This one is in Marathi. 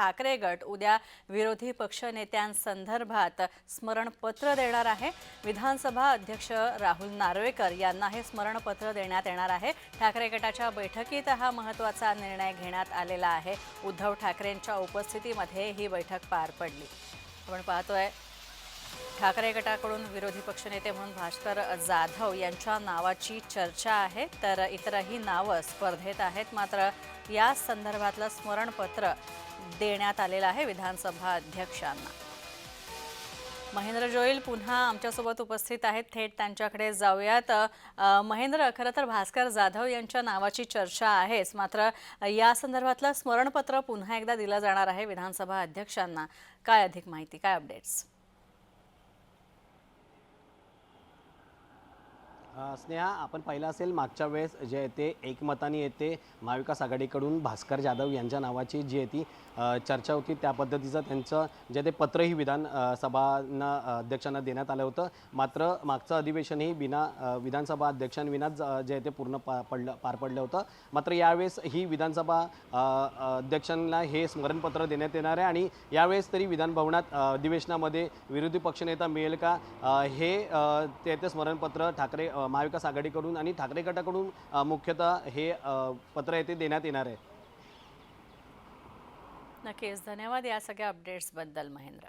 ठाकरे गट उद्या विरोधी पक्षनेत्यांसंदर्भात स्मरणपत्र देणार आहे। विधानसभा अध्यक्ष राहुल नार्वेकर यांना हे स्मरणपत्र देण्यात येणार आहे। ठाकरे गटाच्या बैठकीत हा महत्त्वाचा निर्णय घेण्यात आलेला आहे। उद्धव ठाकरेंच्या उपस्थितीमध्ये ही बैठक पार पडली। आपण पाहतोय ठाकरे गटाकडून विरोधी पक्षनेते म्हणून भास्कर जाधव यांच्या नावाची चर्चा आहे, तर इतरही नावं स्पर्धेत आहेत। मात्र या संदर्भातलं स्मरणपत्र देण्यात आलेलं आहे विधानसभा अध्यक्षांना। महेंद्र जोईल पुन्हा आमच्यासोबत उपस्थित आहेत, थेट त्यांच्याकडे जाऊयात। महेंद्र, खरं तर भास्कर जाधव यांच्या नावाची चर्चा आहेच, मात्र या संदर्भातलं स्मरणपत्र पुन्हा एकदा दिलं जाणार आहे विधानसभा अध्यक्षांना। काय अधिक माहिती, काय अपडेट्स? स्नेहा, आपण पाहिलं असेल मागच्या वेळेस जे आहे ते एकमताने येते महाविकास आघाडीकडून भास्कर जाधव यांच्या नावाची जी आहे ती चर्चा होती। त्या पद्धतीचं त्यांचं जे ते पत्रही विधानसभांना अध्यक्षांना देण्यात आलं होतं। मात्र मागचं अधिवेशनही विधानसभा अध्यक्षांविनाच जे आहे ते पूर्ण पार पडलं होतं। मात्र यावेळेस ही विधानसभा अध्यक्षांना हे स्मरणपत्र देण्यात येणार आहे आणि यावेळेस तरी विधानभवनात अधिवेशनामध्ये विरोधी पक्षनेता मिळेल का, हे ते स्मरणपत्र महाविकास आघाडीकडून आणि ठाकरे गटाकडून मुख्यतः हे पत्र आहे ते देण्यात येणार आहे। नक्कीच, धन्यवाद या सगळ्या अपडेट्स बद्दल महेंद्र।